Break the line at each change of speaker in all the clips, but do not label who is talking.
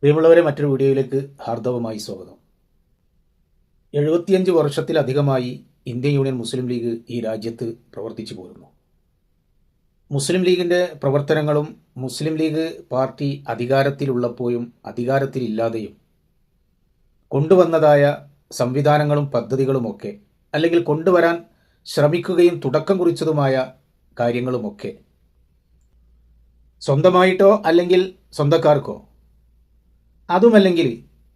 പ്രിയമുള്ളവരെ, മറ്റൊരു വീഡിയോയിലേക്ക് ഹാർദവമായി സ്വാഗതം. 75 വർഷത്തിലധികമായി ഇന്ത്യൻ യൂണിയൻ മുസ്ലിം ലീഗ് ഈ രാജ്യത്ത് പ്രവർത്തിച്ചു പോരുന്നു. മുസ്ലിം ലീഗിൻ്റെ പ്രവർത്തനങ്ങളും മുസ്ലിം ലീഗ് പാർട്ടി അധികാരത്തിലുള്ളപ്പോഴും അധികാരത്തിലില്ലാതെയും കൊണ്ടുവന്നതായ സംവിധാനങ്ങളും പദ്ധതികളുമൊക്കെ, അല്ലെങ്കിൽ കൊണ്ടുവരാൻ ശ്രമിക്കുകയും തുടക്കം കുറിച്ചതുമായ കാര്യങ്ങളുമൊക്കെ സ്വന്തമായിട്ടോ അല്ലെങ്കിൽ സ്വന്തക്കാർക്കോ, അതുമല്ലെങ്കിൽ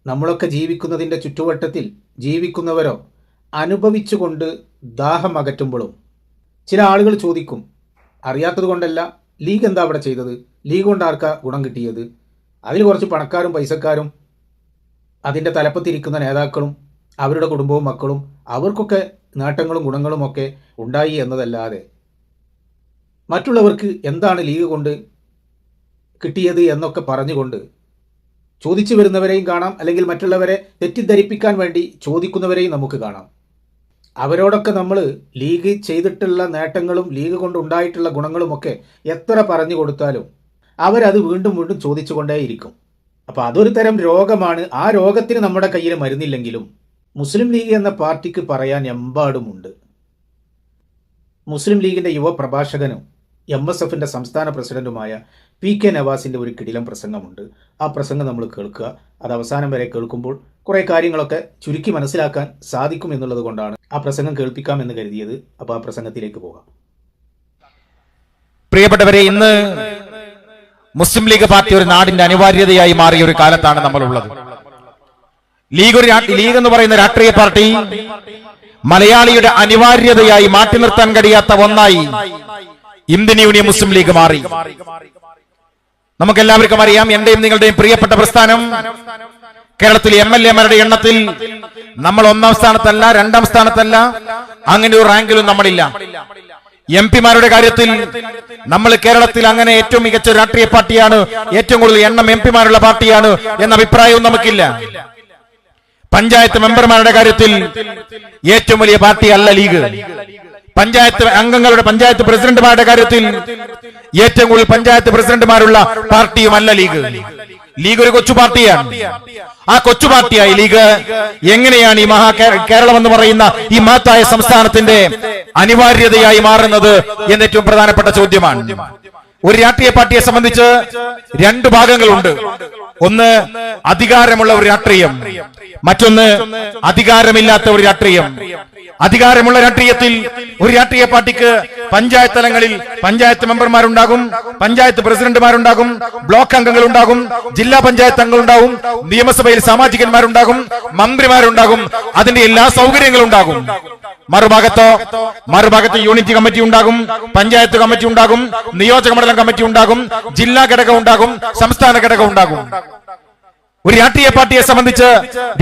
നമ്മളൊക്കെ ജീവിക്കുന്നതിൻ്റെ ചുറ്റുവട്ടത്തിൽ ജീവിക്കുന്നവരോ അനുഭവിച്ചുകൊണ്ട് ദാഹം അകറ്റുമ്പോഴും ചില ആളുകൾ ചോദിക്കും, അറിയാത്തത് കൊണ്ടല്ല, ലീഗ് എന്താ അവിടെ ചെയ്തത്, ലീഗ് കൊണ്ട് ആർക്കാ ഗുണം കിട്ടിയത്, അതിൽ കുറച്ച് പണക്കാരും പൈസക്കാരും അതിൻ്റെ തലപ്പത്തിരിക്കുന്ന നേതാക്കളും അവരുടെ കുടുംബവും മക്കളും അവർക്കൊക്കെ നേട്ടങ്ങളും ഗുണങ്ങളുമൊക്കെ ഉണ്ടായി എന്നതല്ലാതെ മറ്റുള്ളവർക്ക് എന്താണ് ലീഗ് കൊണ്ട് കിട്ടിയത് എന്നൊക്കെ പറഞ്ഞുകൊണ്ട് ചോദിച്ചു വരുന്നവരെയും കാണാം, അല്ലെങ്കിൽ മറ്റുള്ളവരെ തെറ്റിദ്ധരിപ്പിക്കാൻ വേണ്ടി ചോദിക്കുന്നവരെയും നമുക്ക് കാണാം. അവരോടൊക്കെ നമ്മൾ ലീഗ് ചെയ്തിട്ടുള്ള നേട്ടങ്ങളും ലീഗ് കൊണ്ട് ഉണ്ടായിട്ടുള്ള ഗുണങ്ങളുമൊക്കെ എത്ര പറഞ്ഞു കൊടുത്താലും അവരത് വീണ്ടും വീണ്ടും ചോദിച്ചു കൊണ്ടേയിരിക്കും. അപ്പോൾ അതൊരു തരം രോഗമാണ്. ആ രോഗത്തിന് നമ്മുടെ കയ്യിൽ മരുന്നില്ലെങ്കിലും മുസ്ലിം ലീഗ് എന്ന പാർട്ടിക്ക് പറയാൻ എമ്പാടുമുണ്ട്. മുസ്ലിം ലീഗിൻ്റെ യുവ പ്രഭാഷകനും MSFൻ്റെ സംസ്ഥാന പ്രസിഡന്റുമായ PK നവാസിൻ്റെ ഒരു കിടിലം പ്രസംഗമുണ്ട്. ആ പ്രസംഗം നമ്മൾ കേൾക്കുക. അത് അവസാനം വരെ കേൾക്കുമ്പോൾ കുറേ കാര്യങ്ങളൊക്കെ ചുരുക്കി മനസ്സിലാക്കാൻ സാധിക്കും എന്നുള്ളത് കൊണ്ടാണ് ആ പ്രസംഗം കേൾപ്പിക്കാം എന്ന് കരുതിയത്. അപ്പോൾ ആ പ്രസംഗത്തിലേക്ക് പോകാം.
പ്രിയപ്പെട്ടവരെ, ഇന്ന് മുസ്ലിം ലീഗ് പാർട്ടി ഒരു നാടിന്റെ അനിവാര്യതയായി മാറിയ ഒരു കാലത്താണ് നമ്മളുള്ളത്. ലീഗ് എന്ന് പറയുന്ന രാഷ്ട്രീയ പാർട്ടി മലയാളിയുടെ അനിവാര്യതയായി മാറ്റി നിർത്താൻ കഴിയാത്ത ഒന്നായി ഇന്ത്യൻ യൂണിയൻ മുസ്ലിം ലീഗ് മാറി. നമുക്കെല്ലാവർക്കും അറിയാം, എന്റെയും നിങ്ങളുടെയും പ്രിയപ്പെട്ട പ്രസ്ഥാനം കേരളത്തിലെ MLA-മാരുടെ എണ്ണത്തിൽ നമ്മൾ 1-ാം സ്ഥാനത്തല്ല, 2-ാം സ്ഥാനത്തല്ല, അങ്ങനെ ഒരു റാങ്കിലും നമ്മളില്ല. MP-മാരുടെ കാര്യത്തിൽ നമ്മൾ കേരളത്തിൽ അങ്ങനെ ഏറ്റവും മികച്ച രാഷ്ട്രീയ പാർട്ടിയാണ്, ഏറ്റവും കൂടുതൽ എണ്ണം MP-മാരുള്ള പാർട്ടിയാണ് എന്ന അഭിപ്രായവും നമുക്കില്ല. പഞ്ചായത്ത് മെമ്പർമാരുടെ കാര്യത്തിൽ ഏറ്റവും വലിയ പാർട്ടി അല്ല ലീഗ്. പഞ്ചായത്ത് അംഗങ്ങളുടെ, പഞ്ചായത്ത് പ്രസിഡന്റുമാരുടെ കാര്യത്തിൽ ഏറ്റവും കൂടുതൽ പഞ്ചായത്ത് പ്രസിഡന്റുമാരുള്ള പാർട്ടിയുമല്ല ലീഗ്. ലീഗ് ഒരു കൊച്ചു പാർട്ടിയാണ്. ആ കൊച്ചു പാർട്ടിയായി ലീഗ് എങ്ങനെയാണ് ഈ കേരളം എന്ന് പറയുന്ന ഈ മഹത്തായ സംസ്ഥാനത്തിന്റെ അനിവാര്യതയായി മാറുന്നത് എന്ന ഏറ്റവും പ്രധാനപ്പെട്ട ചോദ്യമാണ്. ഒരു രാഷ്ട്രീയ പാർട്ടിയെ സംബന്ധിച്ച് രണ്ട് ഭാഗങ്ങളുണ്ട്. ഒന്ന് അധികാരമുള്ള ഒരു രാഷ്ട്രീയം, മറ്റൊന്ന് അധികാരമില്ലാത്ത ഒരു രാഷ്ട്രീയം. അധികാരമുള്ള രാഷ്ട്രീയത്തിൽ ഒരു രാഷ്ട്രീയ പാർട്ടിക്ക് പഞ്ചായത്ത് തലങ്ങളിൽ പഞ്ചായത്ത് മെമ്പർമാരുണ്ടാകും, പഞ്ചായത്ത് പ്രസിഡന്റുമാരുണ്ടാകും, ബ്ലോക്ക് അംഗങ്ങളുണ്ടാകും, ജില്ലാ പഞ്ചായത്ത് അംഗങ്ങളുണ്ടാകും, നിയമസഭയിൽ സാമാജികന്മാരുണ്ടാകും, മന്ത്രിമാരുണ്ടാകും, അതിന്റെ എല്ലാ സൗകര്യങ്ങളും ഉണ്ടാകും. മറുഭാഗത്ത് യൂണിറ്റ് കമ്മിറ്റി ഉണ്ടാകും, പഞ്ചായത്ത് കമ്മിറ്റി ഉണ്ടാകും, നിയോജക മണ്ഡലം കമ്മിറ്റി ഉണ്ടാകും, ജില്ലാ ഘടകം ഉണ്ടാകും, സംസ്ഥാന ഘടകം ഉണ്ടാകും. ഒരു രാഷ്ട്രീയ പാർട്ടിയെ സംബന്ധിച്ച്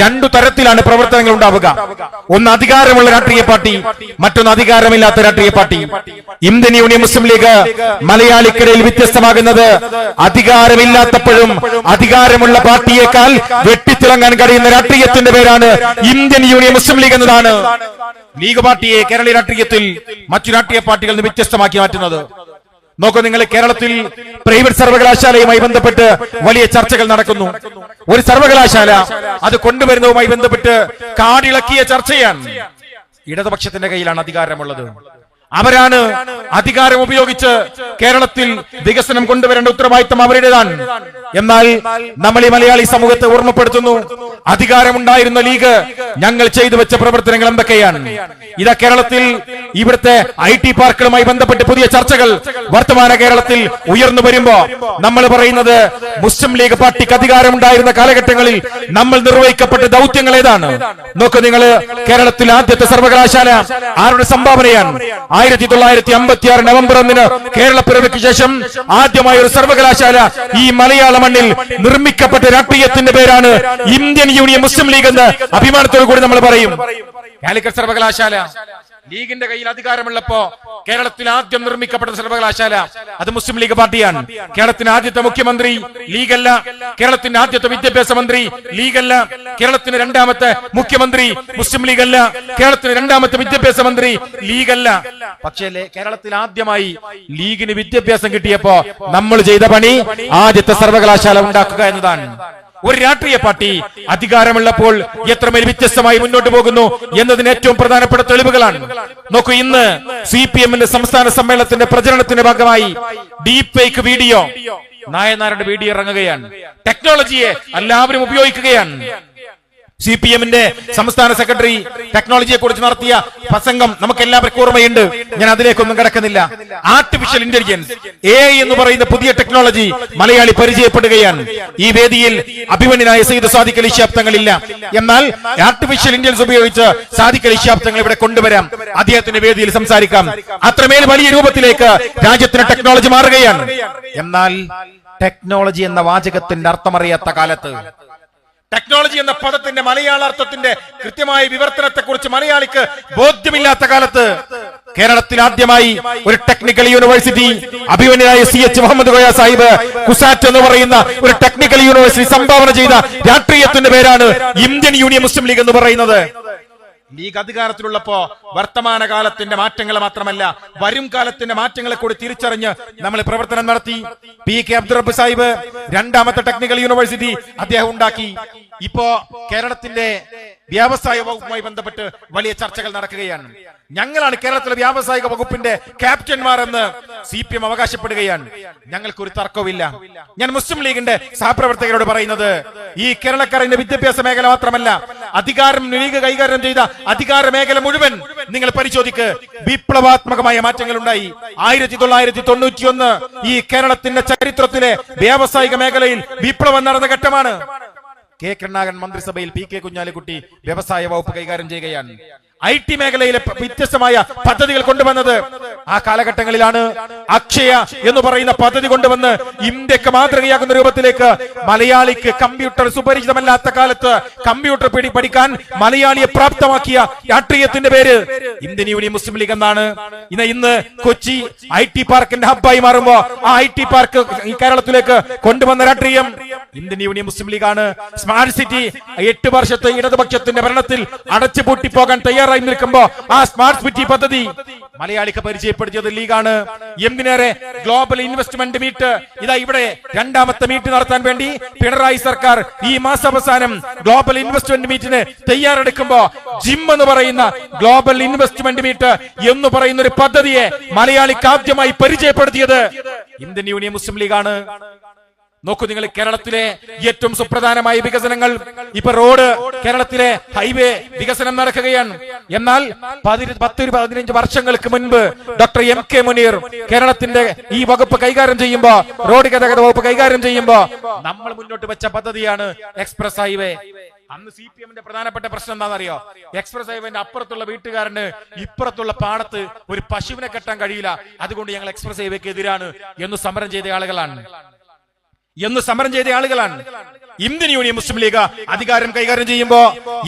രണ്ടു തരത്തിലാണ് പ്രവർത്തനങ്ങൾ ഉണ്ടാവുക. ഒന്ന് അധികാരമുള്ള രാഷ്ട്രീയ പാർട്ടി, മറ്റൊന്ന് അധികാരമില്ലാത്ത രാഷ്ട്രീയ party. Indian Union Muslim league മലയാളിക്കരയിൽ വ്യത്യസ്തമാകുന്നത് അധികാരമില്ലാത്തപ്പോഴും അധികാരമുള്ള പാർട്ടിയേക്കാൾ വെട്ടിത്തിളങ്ങാൻ കഴിയുന്ന രാഷ്ട്രീയത്തിന്റെ പേരാണ് ഇന്ത്യൻ യൂണിയൻ മുസ്ലിം ലീഗ് എന്നതാണ് ലീഗ് പാർട്ടിയെ കേരളീയ രാഷ്ട്രീയത്തിൽ മറ്റു രാഷ്ട്രീയ പാർട്ടികളിൽ നിന്ന് വ്യത്യസ്തമാക്കി മാറ്റുന്നത്. നോക്കൂ, നിങ്ങൾ കേരളത്തിൽ പ്രൈവറ്റ് സർവകലാശാലയുമായി ബന്ധപ്പെട്ട് വലിയ ചർച്ചകൾ നടക്കുന്നു. ഒരു സർവകലാശാല അത് കൊണ്ടുവരുന്നതുമായി ബന്ധപ്പെട്ട് കാടിളക്കിയ ചർച്ചയാണ്. ഇടതുപക്ഷത്തിന്റെ കയ്യിലാണ് അധികാരമുള്ളത്. അവരാണ് അധികാരം ഉപയോഗിച്ച് കേരളത്തിൽ വികസനം കൊണ്ടുവരേണ്ട ഉത്തരവാദിത്തം അവരുടേതാണ്. എന്നാൽ നമ്മൾ ഈ മലയാളി സമൂഹത്തെ ഓർമ്മപ്പെടുത്തുന്നു, അധികാരമുണ്ടായിരുന്ന ലീഗ് ഞങ്ങൾ ചെയ്തു വെച്ച പ്രവർത്തനങ്ങൾ എന്തൊക്കെയാണ്. ഇതാ കേരളത്തിൽ ഇവിടുത്തെ IT പാർക്കുകളുമായി ബന്ധപ്പെട്ട് പുതിയ ചർച്ചകൾ വർത്തമാന കേരളത്തിൽ ഉയർന്നു വരുമ്പോ നമ്മൾ പറയുന്നത് മുസ്ലിം ലീഗ് പാർട്ടിക്ക് അധികാരമുണ്ടായിരുന്ന കാലഘട്ടങ്ങളിൽ നമ്മൾ നിർവഹിക്കപ്പെട്ട ദൗത്യങ്ങൾ ഏതാണ്. നോക്കൂ, നിങ്ങൾ കേരളത്തിൽ ആദ്യത്തെ സർവകലാശാല ആരുടെ സംഭാവനയാണ്? 1956 നവംബർ 1 കേരളപ്പിറവിക്ക് ശേഷം ആദ്യമായ ഒരു സർവകലാശാല ഈ മലയാള മണ്ണിൽ നിർമ്മിക്കപ്പെട്ട രാഷ്ട്രീയത്തിന്റെ പേരാണ് ഇന്ത്യൻ യൂണിയൻ മുസ്ലിം ലീഗ് എന്ന് അഭിമാനത്തോടു കൂടി നമ്മൾ പറയും. കാലിക്കറ്റ് സർവകലാശാല ലീഗിന്റെ കയ്യിൽ അധികാരമുള്ളപ്പോ കേരളത്തിൽ ആദ്യം നിർമ്മിക്കപ്പെട്ട സർവകലാശാല അത് മുസ്ലിം ലീഗ് പാർട്ടിയാണ്. കേരളത്തിന്റെ ആദ്യത്തെ മുഖ്യമന്ത്രി ലീഗല്ല, കേരളത്തിന്റെ ആദ്യത്തെ വിദ്യാഭ്യാസ മന്ത്രി ലീഗല്ല, കേരളത്തിന്റെ രണ്ടാമത്തെ മുഖ്യമന്ത്രി മുസ്ലിം ലീഗല്ല, കേരളത്തിന്റെ രണ്ടാമത്തെ വിദ്യാഭ്യാസ മന്ത്രി ലീഗല്ല. പക്ഷേ കേരളത്തിൽ ആദ്യമായി ലീഗിന് വിദ്യാഭ്യാസം കിട്ടിയപ്പോ നമ്മൾ ചെയ്ത പണി ആദ്യത്തെ സർവകലാശാല ഉണ്ടാക്കുക എന്നതാണ്. ഒരു രാഷ്ട്രീയ പാർട്ടി അധികാരമുള്ളപ്പോൾ എത്രമേൽ വ്യത്യസ്തമായി മുന്നോട്ട് പോകുന്നു എന്നതിന് ഏറ്റവും പ്രധാനപ്പെട്ട തെളിവുകളാണ്. നോക്കൂ, ഇന്ന് CPM-ന്റെ സംസ്ഥാന സമ്മേളനത്തിന്റെ പ്രചരണത്തിന്റെ ഭാഗമായി ഡീപ് ഫേക്ക് വീഡിയോ, നായനാരുടെ വീഡിയോ ഇറങ്ങുകയാണ്. ടെക്നോളജിയെ എല്ലാവരും ഉപയോഗിക്കുകയാണ്. CPM-ന്റെ സംസ്ഥാന സെക്രട്ടറി ടെക്നോളജിയെ കുറിച്ച് നടത്തിയ പ്രസംഗം നമുക്ക് എല്ലാവർക്കും ഓർമ്മയുണ്ട്. ഞാൻ അതിലേക്കൊന്നും കിടക്കുന്നില്ല. ആർട്ടിഫിഷ്യൽ ഇന്റലിജൻസ്, AI എന്ന് പറയുന്ന പുതിയ ടെക്നോളജി മലയാളി പരിചയപ്പെടുകയാണ്. ഈ വേദിയിൽ അഭിമന്യനായ സയ്യിദ് സാദിഖ് അലി ശിഹാബ് തങ്ങളില്ല. എന്നാൽ ആർട്ടിഫിഷ്യൽ ഇന്റലിജൻസ് ഉപയോഗിച്ച് സാദിഖ് അലി ശിഹാബ് തങ്ങൾ ഇവിടെ കൊണ്ടുവരാം, അദ്ദേഹത്തിന്റെ വേദിയിൽ സംസാരിക്കാം. അത്രമേൽ വലിയ രൂപത്തിലേക്ക് രാജ്യത്തിന് ടെക്നോളജി മാറുകയാണ്. എന്നാൽ ടെക്നോളജി എന്ന വാചകത്തിന്റെ അർത്ഥമറിയാത്ത കാലത്ത്, ടെക്നോളജി എന്ന പദത്തിന്റെ മലയാള അർത്ഥത്തിന്റെ കൃത്യമായ വിവർത്തനത്തെ കുറിച്ച് മലയാളിക്ക് ബോധ്യമില്ലാത്ത കാലത്ത് കേരളത്തിൽ ആദ്യമായി ഒരു ടെക്നിക്കൽ യൂണിവേഴ്സിറ്റി അഭിമന്യനായ CH മുഹമ്മദ് കോയ സാഹിബ് കുസാറ്റ് എന്ന് പറയുന്ന ഒരു ടെക്നിക്കൽ യൂണിവേഴ്സിറ്റി സംഭാവന ചെയ്ത രാഷ്ട്രീയത്തിന്റെ പേരാണ് ഇന്ത്യൻ യൂണിയൻ മുസ്ലിം ലീഗ് എന്ന് പറയുന്നത്. ലീഗ് അധികാരത്തിലുള്ളപ്പോ വർത്തമാന കാലത്തിന്റെ മാറ്റങ്ങൾ മാത്രമല്ല, വരും കാലത്തിന്റെ മാറ്റങ്ങളെ കൂടി തിരിച്ചറിഞ്ഞ് നമ്മൾ പ്രവർത്തനം നടത്തി. PK അബ്ദുറബ്ബ് സാഹിബ് രണ്ടാമത്തെ ടെക്നിക്കൽ യൂണിവേഴ്സിറ്റി അദ്ദേഹം ഉണ്ടാക്കി. ഇപ്പോ കേരളത്തിന്റെ വ്യാവസായിക വകുപ്പുമായി ബന്ധപ്പെട്ട് വലിയ ചർച്ചകൾ നടക്കുകയാണ്. ഞങ്ങളാണ് കേരളത്തിലെ വ്യാവസായിക വകുപ്പിന്റെ ക്യാപ്റ്റന്മാർ എന്ന് CPM അവകാശപ്പെടുകയാണ്. ഞങ്ങൾക്കൊരു തർക്കവുമില്ല. ഞാൻ മുസ്ലിം ലീഗിന്റെ സഹപ്രവർത്തകരോട് പറയുന്നത്, ഈ കേരളക്കാരന്റെ വിദ്യാഭ്യാസ മേഖല മാത്രമല്ല, അധികാരം ലീഗ് കൈകാര്യം ചെയ്ത അധികാര മേഖല മുഴുവൻ നിങ്ങൾ പരിശോധിക്ക്. വിപ്ലവാത്മകമായ മാറ്റങ്ങൾ ഉണ്ടായി. 1991 ഈ കേരളത്തിന്റെ ചരിത്രത്തിലെ വ്യാവസായിക മേഖലയിൽ വിപ്ലവം നടന്ന ഘട്ടമാണ്. K. കരുണാകരൻ മന്ത്രിസഭയിൽ PK കുഞ്ഞാലിക്കുട്ടി വ്യവസായ വകുപ്പ് കൈകാര്യം ചെയ്യുകയാണ്. IT മേഖലയിലെ വ്യത്യസ്തമായ പദ്ധതികൾ കൊണ്ടുവന്നത് ആ കാലഘട്ടങ്ങളിലാണ്. അക്ഷയ എന്ന് പറയുന്ന പദ്ധതി കൊണ്ടുവന്ന് ഇന്ത്യക്ക് മാതൃകയാകുന്ന രൂപത്തിലേക്ക് മലയാളിക്ക് കമ്പ്യൂട്ടർ സുപരിചിതമല്ലാത്ത കാലത്ത് കമ്പ്യൂട്ടർ പഠിക്കാൻ മലയാളിയെ പ്രാപ്തമാക്കിയ രാഷ്ട്രീയത്തിന്റെ പേര് ഇന്ത്യൻ യൂണിയൻ മുസ്ലിം ലീഗ് എന്നാണ്. ഇന്ന് കൊച്ചി IT പാർക്കിന്റെ ഹബ്ബായി മാറുമ്പോ ആ IT പാർക്ക് ഈ കേരളത്തിലേക്ക് കൊണ്ടുവന്ന രാഷ്ട്രീയം ഇന്ത്യൻ യൂണിയൻ മുസ്ലിം ലീഗാണ്. സ്മാർട്ട് സിറ്റി 8 വർഷത്തെ ഇടതുപക്ഷത്തിന്റെ ഭരണത്തിൽ അടച്ചുപൂട്ടി പോകാൻ തയ്യാറായി നിൽക്കുമ്പോ ആ സ്മാർട്ട് സിറ്റി പദ്ധതി മലയാളിക്ക് പരിചയപ്പെടുത്തിയത് ലീഗാണ്. എന്തിനേറെ ഗ്ലോബൽ ഇൻവെസ്റ്റ്മെന്റ് മീറ്റ്, ഇതാ ഇവിടെ രണ്ടാമത്തെ മീറ്റ് നടത്താൻ വേണ്ടി പിണറായി സർക്കാർ ഈ മാസാവസാനം ഗ്ലോബൽ ഇൻവെസ്റ്റ്മെന്റ് മീറ്റിന് തയ്യാറെടുക്കുമ്പോ ജിം എന്ന് പറയുന്ന ഗ്ലോബൽ ഇൻവെസ്റ്റ്മെന്റ് മീറ്റ് എന്ന് പറയുന്ന ഒരു പദ്ധതിയെ മലയാളിക്ക് ആദ്യമായി പരിചയപ്പെടുത്തിയത് ഇന്ത്യൻ യൂണിയൻ മുസ്ലിം ലീഗാണ്. നോക്കൂ നിങ്ങൾ, കേരളത്തിലെ ഏറ്റവും സുപ്രധാനമായ വികസനങ്ങൾ ഇപ്പൊ റോഡ്, കേരളത്തിലെ ഹൈവേ വികസനം നടക്കുകയാണ്. എന്നാൽ 10-15 വർഷങ്ങൾക്ക് മുൻപ് ഡോക്ടർ MK മുനീർ കേരളത്തിന്റെ ഈ വകുപ്പ് കൈകാര്യം ചെയ്യുമ്പോ, റോഡ് ഗതാഗത വകുപ്പ് കൈകാര്യം ചെയ്യുമ്പോ നമ്മൾ മുന്നോട്ട് വെച്ച പദ്ധതിയാണ് എക്സ്പ്രസ് ഹൈവേ. അന്ന് CPM-ന്റെ പ്രധാനപ്പെട്ട പ്രശ്നം എന്താണെന്നറിയോ? എക്സ്പ്രസ് ഹൈവേന്റെ അപ്പുറത്തുള്ള വീട്ടുകാരന് ഇപ്പുറത്തുള്ള പാടത്ത് ഒരു പശുവിനെ കെട്ടാൻ കഴിയില്ല, അതുകൊണ്ട് ഞങ്ങൾ എക്സ്പ്രസ് ഹൈവേക്ക് എതിരാണ് എന്ന് സമരം ചെയ്ത ആളുകളാണ്. ഇന്ത്യൻ യൂണിയൻ മുസ്ലിം ലീഗ് അധികാരം കൈകാര്യം ചെയ്യുമ്പോ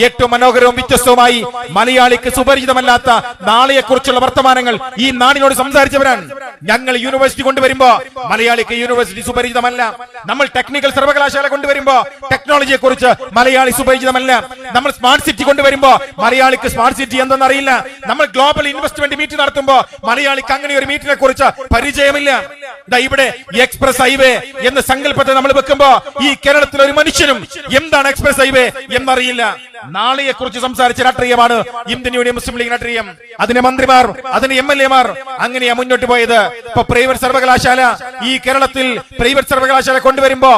ഏറ്റവും മനോഹരവും വ്യത്യസ്തവുമായി മലയാളിക്ക് സുപരിചിതമല്ലാത്ത നാളെയെക്കുറിച്ചുള്ള വർത്തമാനങ്ങൾ ഈ നാടിനോട് സംസാരിച്ചവരാണ്. ഞങ്ങൾ യൂണിവേഴ്സിറ്റി കൊണ്ടുവരുമ്പോ മലയാളിക്ക് യൂണിവേഴ്സിറ്റി സുപരിചിതമല്ല. നമ്മൾ ടെക്നിക്കൽ സർവകലാശാല കൊണ്ടുവരുമ്പോ ടെക്നോളജിയെ കുറിച്ച് മലയാളി സുപരിചിതമല്ല. നമ്മൾ സ്മാർട്ട് സിറ്റി കൊണ്ടുവരുമ്പോ മലയാളിക്ക് സ്മാർട്ട് സിറ്റി എന്തെന്നറിയില്ല. നമ്മൾ ഗ്ലോബൽ ഇൻവെസ്റ്റ്മെന്റ് മീറ്റ് നടത്തുമ്പോ മലയാളിക്ക് അങ്ങനെ ഒരു മീറ്റിനെ കുറിച്ച് പരിചയമില്ല. ഇവിടെ എക്സ്പ്രസ് ഹൈവേ എന്ന സങ്കല്പത്തെ നമ്മൾ വെക്കുമ്പോ ഈ കേരളത്തിലെ ഒരു മനുഷ്യനും എന്താണ് എക്സ്പ്രസ് ഹൈവേ എന്നറിയില്ല. നാളെയെ കുറിച്ച് സംസാരിച്ച രാഷ്ട്രീയമാണ് ഇന്ത്യൻ യൂണിയൻ മുസ്ലിം ലീഗ് രാഷ്ട്രീയം. അതിന് മന്ത്രിമാർ, അതിന് MLA-മാർ അങ്ങനെയാ മുന്നോട്ട് പോയത്. ഇപ്പൊ പ്രൈവറ്റ് സർവകലാശാല, ഈ കേരളത്തിൽ പ്രൈവറ്റ് സർവകലാശാല കൊണ്ടുവരുമ്പോ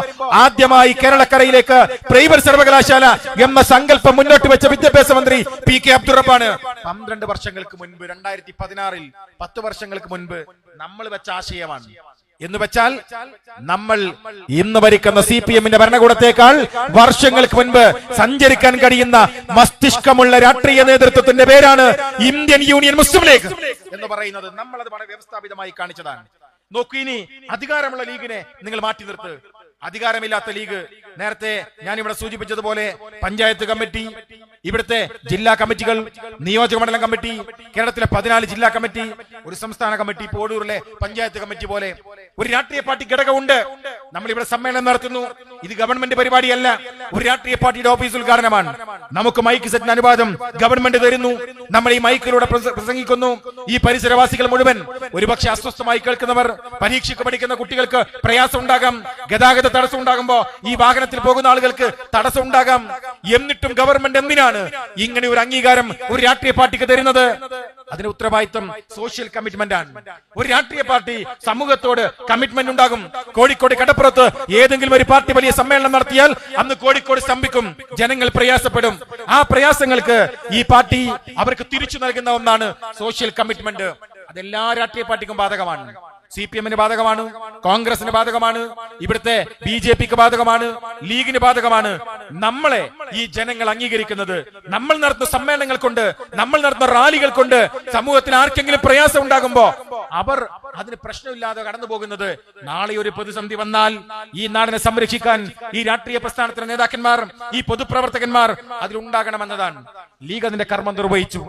ആദ്യമായി കേരളക്കരയിലേക്ക് പ്രൈവറ്റ് സർവകലാശാല എന്ന സങ്കല്പം മുന്നോട്ട് വെച്ച വിദ്യാഭ്യാസ മന്ത്രി PK അബ്ദുറബ്ബാണ്. 12 വർഷങ്ങൾക്ക് മുൻപ്, 2016-ൽ 10 വർഷങ്ങൾക്ക് മുൻപ് നമ്മൾ വെച്ച ആശയമാണ്. എന്ന് വെച്ചാൽ നമ്മൾ ഇന്ന് ഭരിക്കുന്ന CPM-ന്റെ ഭരണകൂടത്തെക്കാൾ വർഷങ്ങൾക്ക് മുൻപ് സഞ്ചരിക്കാൻ കഴിയുന്ന മസ്തിഷ്കമുള്ള രാഷ്ട്രീയ നേതൃത്വത്തിന്റെ പേരാണ് ഇന്ത്യൻ യൂണിയൻ മുസ്ലിം ലീഗ് എന്ന് പറയുന്നത്. നമ്മൾ അത് വളരെ വ്യവസ്ഥാപിതമായി കാണിച്ചതാണ്. നോക്കൂ, ഇനി അധികാരമുള്ള ലീഗിനെ നിങ്ങൾ മാറ്റി നിർത്ത്. അധികാരമില്ലാത്ത ലീഗ്, നേരത്തെ ഞാൻ ഇവിടെ സൂചിപ്പിച്ചതുപോലെ പഞ്ചായത്ത് കമ്മിറ്റി, ഇവിടുത്തെ ജില്ലാ കമ്മിറ്റികൾ, നിയോജക മണ്ഡലം കമ്മിറ്റി, കേരളത്തിലെ 14 ജില്ലാ കമ്മിറ്റി, ഒരു സംസ്ഥാന കമ്മിറ്റി, പോടൂരിലെ പഞ്ചായത്ത് കമ്മിറ്റി പോലെ ഒരു രാഷ്ട്രീയ പാർട്ടി ഘടകമുണ്ട്. നമ്മൾ ഇവിടെ സമ്മേളനം നടത്തുന്നു. ഇത് ഗവൺമെന്റ് പരിപാടിയല്ല, ഒരു രാഷ്ട്രീയ പാർട്ടിയുടെ ഓഫീസ് ഉദ്ഘാടനമാണ്. നമുക്ക് മൈക്ക് സെറ്റിന് അനുവാദം ഗവൺമെന്റ് തരുന്നു. നമ്മൾ ഈ മൈക്കിലൂടെ പ്രസംഗിക്കുന്നു. ഈ പരിസരവാസികൾ മുഴുവൻ ഒരുപക്ഷെ അസ്വസ്ഥമായി കേൾക്കുന്നവർ, പരീക്ഷയ്ക്ക് പഠിക്കുന്ന കുട്ടികൾക്ക് പ്രയാസം ഉണ്ടാകാം, ഗതാഗത തടസ്സം ഉണ്ടാകുമ്പോ ഈ വാഹനത്തിൽ പോകുന്ന ആളുകൾക്ക് തടസ്സം ഉണ്ടാകാം. എന്നിട്ടും ഗവൺമെന്റ് എന്തിനാണ് ഇങ്ങനെ ഒരു അംഗീകാരം ഒരു രാഷ്ട്രീയ പാർട്ടിക്ക് തരുന്നത്? അതിന് ഉത്തരവാദിത്വം സോഷ്യൽ കമ്മിറ്റ്മെന്റ് ആണ്. ഒരു രാഷ്ട്രീയ പാർട്ടി സമൂഹത്തോട് കമ്മിറ്റ്മെന്റ് ഉണ്ടാകും. കോഴിക്കോട് കടപ്പുറത്ത് ഏതെങ്കിലും ഒരു പാർട്ടി വലിയ സമ്മേളനം നടത്തിയാൽ അന്ന് കോഴിക്കോട് സ്തംഭിക്കും, ജനങ്ങൾ പ്രയാസപ്പെടും. ആ പ്രയാസങ്ങൾക്ക് ഈ പാർട്ടി അവർക്ക് തിരിച്ചു നൽകുന്ന ഒന്നാണ് സോഷ്യൽ കമ്മിറ്റ്മെന്റ്. അതെല്ലാ രാഷ്ട്രീയ പാർട്ടിക്കും ബാധകമാണ്. CPM-ന് ബാധകമാണ്, കോൺഗ്രസിന് ബാധകമാണ്, ഇവിടുത്തെ BJP-ക്ക് ബാധകമാണ്, ലീഗിന് ബാധകമാണ്. നമ്മളെ ഈ ജനങ്ങൾ അംഗീകരിക്കുന്നത് നമ്മൾ നടത്തുന്ന സമ്മേളനങ്ങൾ കൊണ്ട്, നമ്മൾ നടത്തുന്ന റാലികൾ കൊണ്ട് സമൂഹത്തിൽ ആർക്കെങ്കിലും പ്രയാസം ഉണ്ടാകുമ്പോ അവർ അതിന് പ്രശ്നമില്ലാതെ കടന്നു പോകുന്നത്. നാളെ ഒരു പ്രതിസന്ധി വന്നാൽ ഈ നാടിനെ സംരക്ഷിക്കാൻ ഈ രാഷ്ട്രീയ പ്രസ്ഥാനത്തിലെ നേതാക്കന്മാർ, ഈ പൊതുപ്രവർത്തകന്മാർ അതിലുണ്ടാകണമെന്നതാണ്. ലീഗ് അതിന്റെ കർമ്മം നിർവഹിച്ചു.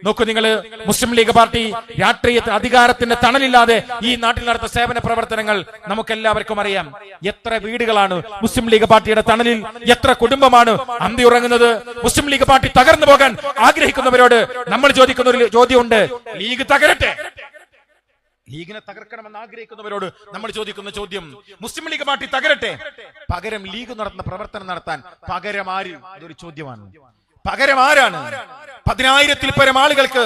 നോക്കൂ നിങ്ങൾ, മുസ്ലിം ലീഗ് പാർട്ടി രാഷ്ട്രീയത്തിന് അധികാരത്തിന്റെ തണലില്ലാതെ ഈ നാട്ടിൽ നടത്തുന്ന സേവന പ്രവർത്തനങ്ങൾ നമുക്കെല്ലാവർക്കും അറിയാം. എത്ര വീടുകളാണ് മുസ്ലിം ലീഗ് പാർട്ടിയുടെ തണലിൽ, എത്ര കുടുംബമാണ് അന്തി ഉറങ്ങുന്നത്? മുസ്ലിം ലീഗ് പാർട്ടി തകർന്നു പോകാൻ ആഗ്രഹിക്കുന്നവരോട് നമ്മൾ ചോദിക്കുന്ന ഒരു ചോദ്യമുണ്ട്, ലീഗ് തകരട്ടെ. ലീഗിനെ തകർക്കണമെന്ന് ആഗ്രഹിക്കുന്നവരോട് നമ്മൾ ചോദിക്കുന്ന ചോദ്യം, മുസ്ലിം ലീഗ് പാർട്ടി തകരട്ടെ, പകരം ലീഗ് നടത്തുന്ന പ്രവർത്തനം നടത്താൻ പകരം ആര്? അതൊരു ചോദ്യമാണ്. പകരം ആരാണ്? 10,000-ൽ പരം ആളുകൾക്ക്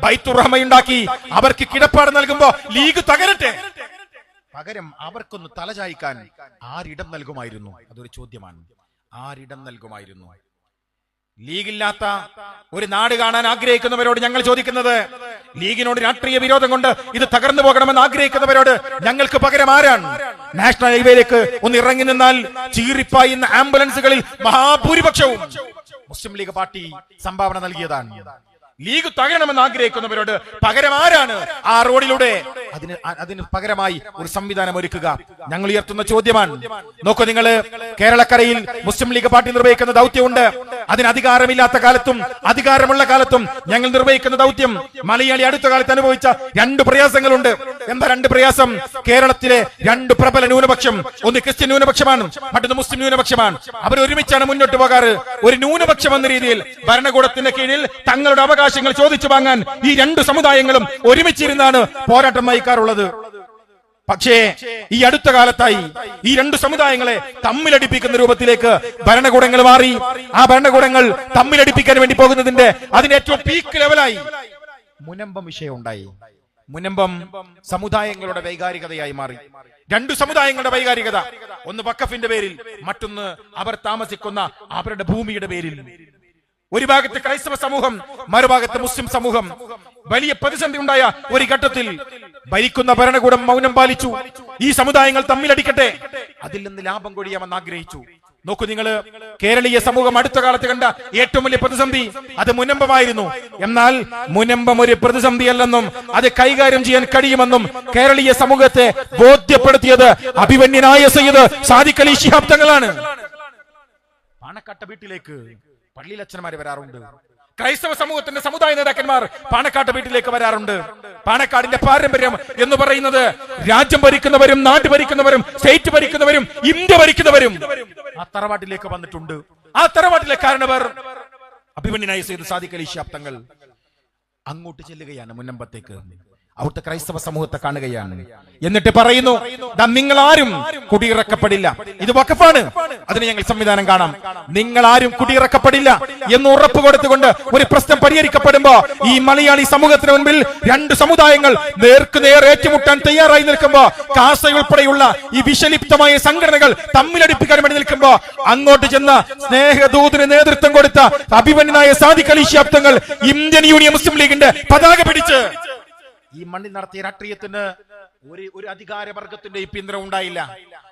ബൈത്തുർ റഹ്മയുണ്ടാക്കി അവർക്ക് കിടപ്പാട് നൽകുമ്പോ ലീഗ് തകരട്ടെ, പകരം അവർക്കൊന്ന് തലചായ്ക്കാൻ ആരിടം നൽകുമായിരുന്നു? അതൊരു ചോദ്യമാണ്. ആരിടം നൽകുമായിരുന്നു? ലീഗില്ലാത്ത ഒരു നാട് കാണാൻ ആഗ്രഹിക്കുന്നവരോട് ഞങ്ങൾ ചോദിക്കുന്നത്, ലീഗിനോട് രാഷ്ട്രീയ വിരോധം കൊണ്ട് ഇത് തകർന്നു പോകണമെന്ന് ആഗ്രഹിക്കുന്നവരോട് ഞങ്ങൾക്ക് പകരം ആരാണ്? നാഷണൽ ഹൈവേയിലേക്ക് ഒന്ന് ഇറങ്ങി നിന്നാൽ ചീറിപ്പായുന്ന ആംബുലൻസുകളിൽ മഹാഭൂരിപക്ഷവും മുസ്ലിം ലീഗ് പാർട്ടി സംഭാവന നൽകിയതാണ്. ലീഗ് തകരണമെന്ന് ആഗ്രഹിക്കുന്നവരോട് പകരം ആരാണ്? ആ റോഡിലൂടെ അതിന് പകരമായി ഒരു സംവിധാനം ഒരുക്കുക ഞങ്ങൾ ഉയർത്തുന്ന ചോദ്യമാണ്. നോക്കൂ നിങ്ങൾ, കേരളക്കരയിൽ മുസ്ലിം ലീഗ് പാർട്ടി നിർവഹിക്കുന്ന ദൗത്യമുണ്ട്. അതിന് അധികാരമില്ലാത്ത കാലത്തും അധികാരമുള്ള കാലത്തും ഞങ്ങൾ നിർവഹിക്കുന്ന ദൗത്യം മലയാളി അടുത്ത കാലത്ത് അനുഭവിച്ച 2 പ്രയാസങ്ങളുണ്ട്. എന്താ 2 പ്രയാസം? കേരളത്തിലെ 2 പ്രബല ന്യൂനപക്ഷം, ഒന്ന് ക്രിസ്ത്യൻ ന്യൂനപക്ഷമാണ്, മറ്റൊന്ന് മുസ്ലിം ന്യൂനപക്ഷമാണ്. അവർ ഒരുമിച്ചാണ് മുന്നോട്ട് പോകാറ്. ഒരു ന്യൂനപക്ഷം എന്ന രീതിയിൽ ഭരണകൂടത്തിന്റെ കീഴിൽ തങ്ങളുടെ അവകാശങ്ങൾ ചോദിച്ചു വാങ്ങാൻ ഈ 2 സമുദായങ്ങളും ഒരുമിച്ചിരുന്നാണ് പോരാട്ടം നയിക്കാറുള്ളത്. പക്ഷേ ഈ അടുത്ത കാലത്തായി ഈ 2 സമുദായങ്ങളെ തമ്മിലടിപ്പിക്കുന്ന രൂപത്തിലേക്ക് ഭരണകൂടങ്ങൾ മാറി. ആ ഭരണകൂടങ്ങൾ തമ്മിലടിപ്പിക്കാൻ വേണ്ടി പോകുന്നതിന്റെ അതിന്റെ ഏറ്റവും പീക്ക് ലെവലായി മുനമ്പം വിഷയം ഉണ്ടായി. മുനമ്പം സമുദായങ്ങളുടെ വൈകാരികതയായി മാറി. 2 സമുദായങ്ങളുടെ വൈകാരികത, ഒന്ന് വഖഫിന്റെ പേരിൽ, മറ്റൊന്ന് അവർ താമസിക്കുന്ന അവരുടെ ഭൂമിയുടെ പേരിൽ. ഒരു ഭാഗത്ത് ക്രൈസ്തവ സമൂഹം, മറുഭാഗത്ത് മുസ്ലിം സമൂഹം. വലിയ പ്രതിസന്ധി ഉണ്ടായ ഒരു ഘട്ടത്തിൽ ഭരിക്കുന്ന ഭരണകൂടം മൗനം പാലിച്ചു. ഈ സമുദായങ്ങൾ തമ്മിലടിക്കട്ടെ, അതിൽ നിന്ന് ലാഭം കൊഴിയാമെന്ന് ആഗ്രഹിച്ചു. നോക്കൂ നിങ്ങൾ, കേരളീയ സമൂഹം അടുത്ത കാലത്ത് കണ്ട ഏറ്റവും വലിയ പ്രതിസന്ധി അത് മുനമ്പമായിരുന്നു. എന്നാൽ മുനമ്പം ഒരു പ്രതിസന്ധിയല്ലെന്നും അത് കൈകാര്യം ചെയ്യാൻ കഴിയുമെന്നും കേരളീയ സമൂഹത്തെ ബോധ്യപ്പെടുത്തിയത് അഭിമന്യനായ സയ്യിദ് സാദിഖ് അലി ശിഹാബ് തങ്ങളാണ്. പാണക്കാട്ടെ വീട്ടിലേക്ക് പള്ളിയിലച്ഛന്മാര് വരാറുണ്ട്. ക്രൈസ്തവ സമൂഹത്തിന്റെ സമുദായ നേതാക്കന്മാർ പാണക്കാട്ടെ വീട്ടിലേക്ക് വരാറുണ്ട്. പാണക്കാടിന്റെ പാരമ്പര്യം എന്ന് പറയുന്നത് രാജ്യം ഭരിക്കുന്നവരും നാട് ഭരിക്കുന്നവരും സ്റ്റേറ്റ് ഭരിക്കുന്നവരും ഇന്ത്യ ഭരിക്കുന്നവരും ആ തറവാട്ടിലേക്ക് വന്നിട്ടുണ്ട്. ആ തറവാട്ടിലെ കാരണവർ അഭിമന്യനായ സയ്യിദ് സാദിഖ് അലി ശിഹാബ് തങ്ങൾ അങ്ങോട്ട് ചെല്ലുകയാണ് മുനമ്പത്തേക്ക്. അവിടുത്തെ ക്രൈസ്തവ സമൂഹത്തെ കാണുകയാണ്. എന്നിട്ട് പറയുന്നു, നിങ്ങൾ ആരും കുടിയിറക്കപ്പെടില്ല. ഇത് വഖഫാണ്, അതിന് ഞങ്ങൾ സംവിധാനം കാണാം. നിങ്ങൾ ആരും കുടിയിറക്കപ്പെടില്ല എന്ന് ഉറപ്പ് കൊടുത്തുകൊണ്ട് ഒരു പ്രശ്നം പരിഹരിക്കപ്പെടുമ്പോ ഈ മലയാളി സമൂഹത്തിന് മുൻപിൽ 2 സമുദായങ്ങൾ നേർക്കുനേർ ഏറ്റുമുട്ടാൻ തയ്യാറായി നിൽക്കുമ്പോ, കാസയുൾപ്പെടെയുള്ള ഈ വിഷലിപ്തമായ സംഘടനകൾ തമ്മിലടിപ്പിക്കാൻ വേണ്ടി നിൽക്കുമ്പോ അങ്ങോട്ട് ചെന്ന സ്നേഹദൂതിന് നേതൃത്വം കൊടുത്ത അഭിമന്യനായ സാദിഖ് അലി ശിഹാബ് തങ്ങൾ ഇന്ത്യൻ യൂണിയൻ മുസ്ലിം ലീഗിന്റെ പതാക പിടിച്ച് ഈ മണ്ണിൽ നടത്തിയ രാഷ്ട്രീയത്തിന് ഒരു അധികാരവർഗത്തിന്റെയും പിന്തുണ ഉണ്ടായില്ല.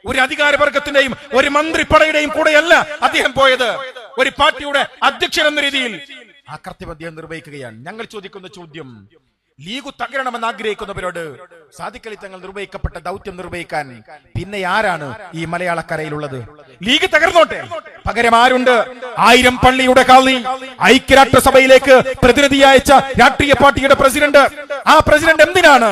ഒരു അധികാരവർഗത്തിന്റെയും ഒരു മന്ത്രിപ്പടയുടെയും കൂടെയല്ല അദ്ദേഹം പോയത്. ഒരു പാർട്ടിയുടെ അധ്യക്ഷൻ എന്ന രീതിയിൽ ആ കർത്തവ്യം അദ്ദേഹം നിർവഹിക്കുകയാണ്. ഞങ്ങൾ ചോദിക്കുന്ന ചോദ്യം, ലീഗ് തകരണമെന്ന് ആഗ്രഹിക്കുന്നവരോട് സാദിഖ് അലി തങ്ങൾ നിർവഹിക്കപ്പെട്ട ദൗത്യം നിർവഹിക്കാൻ പിന്നെ ആരാണ് ഈ മലയാളക്കരയിലുള്ളത്? ലീഗ് തകർന്നോട്ടെ, പകരം ആരുണ്ട്? 1000 പള്ളിയുടെ കാളി, ഐക്യരാഷ്ട്രസഭയിലേക്ക് പ്രതിനിധി അയച്ച രാഷ്ട്രീയ പാർട്ടിയുടെ പ്രസിഡന്റ്. ആ പ്രസിഡന്റ് എന്തിനാണ്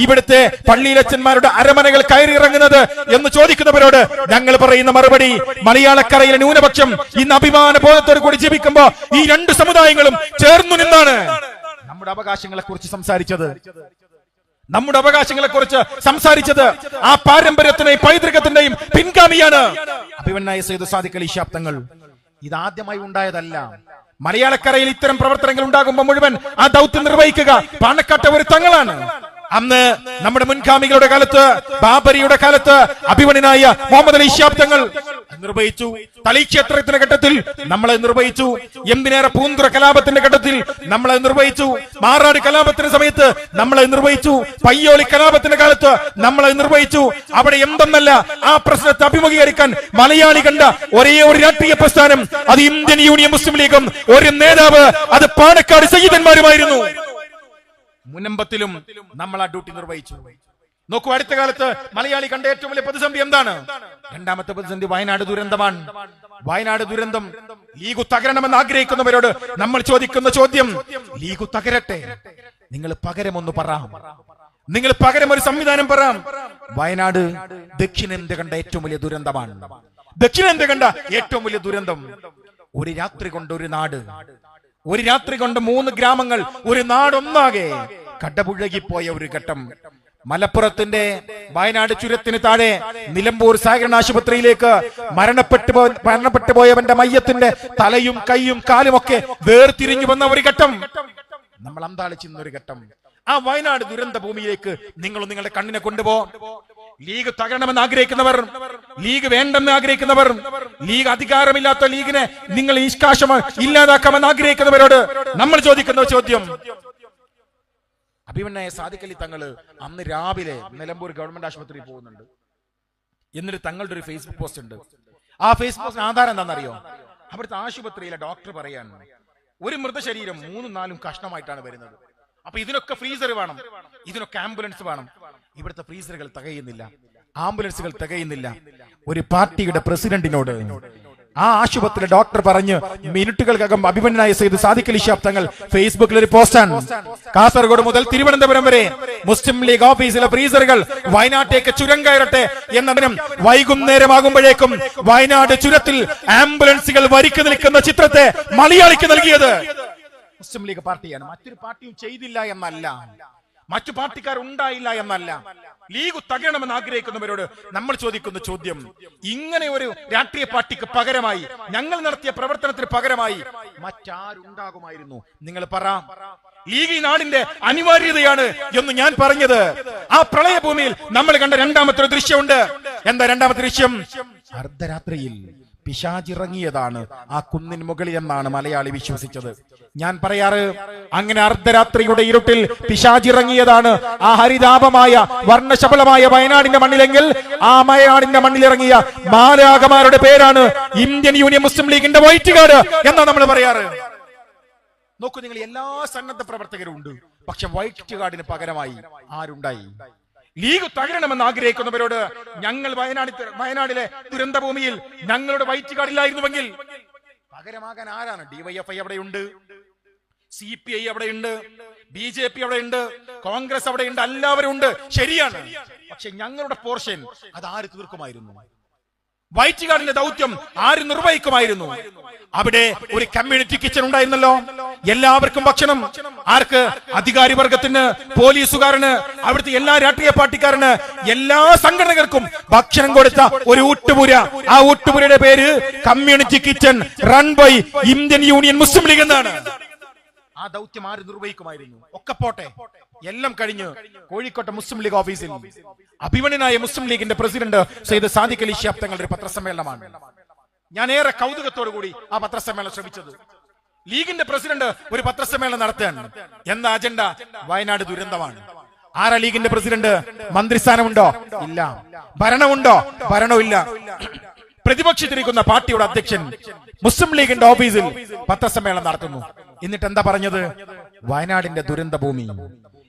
ഇവിടുത്തെ പള്ളിയിലച്ചന്മാരുടെ അരമനകൾ കയറി ഇറങ്ങുന്നത് എന്ന് ചോദിക്കുന്നവരോട് ഞങ്ങൾ പറയുന്ന മറുപടി, മലയാളക്കരയിലെ ന്യൂനപക്ഷം ഇന്ന് അഭിമാന ബോധത്തോടു കൂടി ജീവിക്കുമ്പോ ഈ 2 സമുദായങ്ങളും ചേർന്നു നിന്നാണ് നമ്മുടെ അവകാശങ്ങളെ കുറിച്ച് സംസാരിച്ചത് ആ പാരമ്പര്യത്തിന്റെയും പൈതൃകത്തിന്റെയും പിൻഗാമിയാണ് അഭിമന്യായ സയ്യിദ് സാദിഖ് അലി ശിഹാബ് തങ്ങൾ. ഇതാദ്യമായി ഉണ്ടായതല്ല. മലയാളക്കരയിൽ ഇത്തരം പ്രവർത്തനങ്ങൾ ഉണ്ടാകുമ്പോൾ മുഴുവൻ ആ ദൗത്യം നിർവഹിക്കുക പാണക്കാട്ടെ ഒരു തങ്ങളാണ്. അന്ന് നമ്മുടെ മുൻഗാമികളുടെ കാലത്ത്, ബാബരിയുടെ കാലത്ത് അഭിമന്യനായ മുഹമ്മദ് അലി ശിഹാബ് തങ്ങൾ നിർവഹിച്ചു. തളിക്ഷേത്രത്തിന്റെ ഘട്ടത്തിൽ നമ്മളെ നിർവഹിച്ചു. എന്തിനേറെ പൂന്തുറ കലാപത്തിന്റെ ഘട്ടത്തിൽ നമ്മളെ നിർവഹിച്ചു. മാറാട് കലാപത്തിന്റെ സമയത്ത് നമ്മളെ നിർവഹിച്ചു. പയ്യോളി കലാപത്തിന്റെ കാലത്ത് നമ്മളെ നിർവഹിച്ചു. അവിടെ എന്തെന്നല്ല ആ പ്രശ്നത്തെ അഭിമുഖീകരിക്കാൻ മലയാളി കണ്ട ഒരേ ഒരു രാഷ്ട്രീയ പ്രസ്ഥാനം അത് ഇന്ത്യൻ യൂണിയൻ മുസ്ലിം ലീഗും ഒരു നേതാവ് അത് പാണക്കാട് സയ്യിദന്മാരുമായിരുന്നു. മുനമ്പത്തിലും നമ്മൾ ആ ഡ്യൂട്ടി നിർവഹിച്ചു. നോക്കൂ, അടുത്ത കാലത്ത് മലയാളി കണ്ട ഏറ്റവും വലിയ പ്രതിസന്ധി എന്താണ്? രണ്ടാമത്തെ പ്രതിസന്ധി വയനാട് ദുരന്തമാണ്. വയനാട് ദുരന്തം ലീഗ് തകരണമെന്ന് ആഗ്രഹിക്കുന്നവരോട് നമ്മൾ ചോദിക്കുന്ന ചോദ്യം, ലീഗ് തകരട്ടെ, നിങ്ങൾ പകരമൊന്ന് പറയാം, നിങ്ങൾ പകരം ഒരു സംവിധാനം പറയാം. വയനാട് ദക്ഷിണേന്ത്യ കണ്ട ഏറ്റവും വലിയ ദുരന്തമാണ്. ദക്ഷിണേന്ത്യ കണ്ട ഏറ്റവും വലിയ ദുരന്തം. ഒരു രാത്രി കൊണ്ട് ഒരു നാട്, ഒരു രാത്രി കൊണ്ട് 3 ഗ്രാമങ്ങൾ, ഒരു നാടൊന്നാകെ കടപുഴകിപ്പോയ ഒരു ഘട്ടം. മലപ്പുറത്തിന്റെ വയനാട് ചുരത്തിന് താഴെ നിലമ്പൂർ സഹകരണ ആശുപത്രിയിലേക്ക് മരണപ്പെട്ടു പോയവന്റെ മയ്യത്തിന്റെ തലയും കൈയും കാലും ഒക്കെ വേർതിരിഞ്ഞു വന്ന ഒരു ഘട്ടം, നമ്മൾ അന്താളിച്ചിരുന്ന ഒരു ഘട്ടം. ആ വയനാട് ദുരന്ത ഭൂമിയിലേക്ക് നിങ്ങൾ നിങ്ങളുടെ കണ്ണിനെ കൊണ്ടുപോ. ലീഗ് തകരണമെന്ന് ആഗ്രഹിക്കുന്നവർ, ലീഗ് വേണ്ടെന്ന് ആഗ്രഹിക്കുന്നവർ, ലീഗ് അധികാരമില്ലാത്ത ലീഗിനെ നിങ്ങൾ നിഷ്കാശം ഇല്ലാതാക്കാമെന്ന് ആഗ്രഹിക്കുന്നവരോട് നമ്മൾ ചോദിക്കുന്ന ചോദ്യം, അഭിമന്യായ സാദിഖ് അലി തങ്ങള് അന്ന് രാവിലെ നിലമ്പൂർ ഗവൺമെന്റ് ആശുപത്രിയിൽ പോകുന്നുണ്ട്. എന്നിട്ട് തങ്ങളുടെ ഒരു ഫേസ്ബുക്ക് പോസ്റ്റ് ഉണ്ട്. ആ ഫേസ്ബുക്ക് ആധാരം എന്താണെന്നറിയോ? അവിടുത്തെ ആശുപത്രിയിലെ ഡോക്ടർ പറയാണ്, ഒരു മൃതശരീരം 3-4 കഷ്ണമായിട്ടാണ് വരുന്നത്. അപ്പൊ ഇതിനൊക്കെ ഫ്രീസർ വേണം, ഇതിനൊക്കെ ആംബുലൻസ് വേണം. ഇവിടുത്തെ ഫ്രീസറുകൾ തികയുന്നില്ല, ആംബുലൻസുകൾ തികയുന്നില്ല. ഒരു പാർട്ടിയുടെ പ്രസിഡന്റിനോട് ആ ആശുപത്രി ഡോക്ടർ പറഞ്ഞ് മിനിറ്റുകൾക്കകം അഭിമന്യനായ സയ്യിദ് സാദിഖ് അലി ശിഹാബ് തങ്ങൾ ഫേസ്ബുക്കിൽ ഒരു പോസ്റ്റാണ്. കാസർഗോഡ് മുതൽ തിരുവനന്തപുരം വരെ മുസ്ലിം ലീഗ് ഓഫീസിലെ ഫ്രീസറുകൾ വയനാട്ടേക്ക് ചുരം കയറട്ടെ എന്നതിനും വൈകുന്നേരമാകുമ്പോഴേക്കും വയനാട് ചുരത്തിൽ ആംബുലൻസുകൾ വരിക്ക് നിൽക്കുന്ന ചിത്രത്തെ മലയാളിക്ക് നൽകിയത് മുസ്ലിം ലീഗ് പാർട്ടിയാണ്. മറ്റൊരു പാർട്ടിയും ചെയ്തില്ല എന്നല്ല, മറ്റു പാർട്ടിക്കാർ ഉണ്ടായില്ല എന്നല്ല. ലീഗ് തകരണമെന്ന് ആഗ്രഹിക്കുന്നവരോട് നമ്മൾ ചോദിക്കുന്ന ചോദ്യം, ഇങ്ങനെ ഒരു രാഷ്ട്രീയ പാർട്ടിക്ക് പകരമായി, ഞങ്ങൾ നടത്തിയ പ്രവർത്തനത്തിന് പകരമായി മറ്റാരുണ്ടാകുമായിരുന്നു? നിങ്ങൾ പറ. ലീഗ് ഈ നാടിന്റെ അനിവാര്യതയാണ് എന്ന് ഞാൻ പറഞ്ഞത്. ആ പ്രളയഭൂമിയിൽ നമ്മൾ കണ്ട രണ്ടാമത്തെ ഒരു ദൃശ്യമുണ്ട്. എന്താ രണ്ടാമത്തെ ദൃശ്യം? അർദ്ധരാത്രിയിൽ പിശാചിറങ്ങിയതാണ് ആ കുന്നിൻ മുകളിൽ എന്നാണ് മലയാളി വിശ്വസിച്ചത്. ഞാൻ പറയാറ്, അങ്ങനെ അർദ്ധരാത്രിയുടെ ഇരുട്ടിൽ പിശാചിറങ്ങിയതാണ് ആ ഹരിതാപമായ വർണ്ണശബളമായ വയനാടിന്റെ മണ്ണിലെങ്കിൽ ആ വയനാടിന്റെ മണ്ണിലിറങ്ങിയ മാലാഖമാരുടെ പേരാണ് ഇന്ത്യൻ യൂണിയൻ മുസ്ലിം ലീഗിന്റെ വൈറ്റ് ഗാർഡ് എന്നാണ് നമ്മൾ പറയാറ്. നോക്കൂ, നിങ്ങൾ എല്ലാ സന്നദ്ധ പ്രവർത്തകരും ഉണ്ട്, പക്ഷെ വൈറ്റ് ഗാർഡിന് പകരമായി ആരുണ്ടായി? ലീഗ് തകരണമെന്ന് ആഗ്രഹിക്കുന്നവരോട് ഞങ്ങൾ വയനാടിലെ ദുരന്തഭൂമിയിൽ ഞങ്ങളുടെ വൈറ്റ് ഗാർഡില്ലായിരുന്നുവെങ്കിൽ പകരമാകാൻ ആരാണ്? ഡിവൈഎഫ്ഐ അവിടെയുണ്ട്, CPI അവിടെയുണ്ട്, BJP അവിടെയുണ്ട്, കോൺഗ്രസ് അവിടെയുണ്ട്, എല്ലാവരും ഉണ്ട്, ശരിയാണ്. പക്ഷെ ഞങ്ങളുടെ പോർഷൻ അത് ആര് തീർക്കുമായിരുന്നു? വൈറ്റ് ഗാർഡിന്റെ ദൗത്യം ആര് നിർവഹിക്കുമായിരുന്നു? അവിടെ ഒരു കമ്മ്യൂണിറ്റി കിച്ചൺ ഉണ്ടായിരുന്നല്ലോ, എല്ലാവർക്കും ഭക്ഷണം. ആർക്ക്? അധികാരി വർഗത്തിന്, പോലീസുകാരന്, അവിടുത്തെ എല്ലാ രാഷ്ട്രീയ പാർട്ടിക്കാരന്, എല്ലാ സംഘടനകൾക്കും ഭക്ഷണം കൊടുത്ത ഒരു ഊട്ടുപുര. ആ ഊട്ടുപുരയുടെ പേര് community kitchen run by Indian Union Muslim League എന്നാണ്. ആ ദൗത്യം ആര് നിർവഹിക്കുമായിരുന്നു? ഒക്കെ പോട്ടെ, എല്ലാം കഴിഞ്ഞ് കോഴിക്കോട്ടെ മുസ്ലിം ലീഗ് ഓഫീസിൽ അഭിമന്യനായ മുസ്ലിം ലീഗിന്റെ പ്രസിഡന്റ് സയ്യിദ് സാദിഖ് അലി ശിഹാബ് തങ്ങളുടെ പത്രസമ്മേളനമാണ്. ഞാൻ ഏറെ കൗതുകത്തോടു കൂടി ആ പത്രസമ്മേളനം ശ്രമിച്ചത്. ലീഗിന്റെ പ്രസിഡന്റ് ഒരു പത്രസമ്മേളനം നടത്തുകയാണ്. എന്താ അജണ്ട? വയനാട് ദുരന്തമാണ്. ആരാ ലീഗിന്റെ പ്രസിഡന്റ്? മന്ത്രിസ്ഥാനമുണ്ടോ? ഇല്ല. ഭരണമുണ്ടോ? ഭരണമില്ല. പ്രതിപക്ഷത്തിരിക്കുന്ന പാർട്ടിയുടെ അധ്യക്ഷൻ മുസ്ലിം ലീഗിന്റെ ഓഫീസിൽ പത്രസമ്മേളനം നടത്തുന്നു. എന്നിട്ട് എന്താ പറഞ്ഞത്? വയനാടിന്റെ ദുരന്ത ഭൂമി,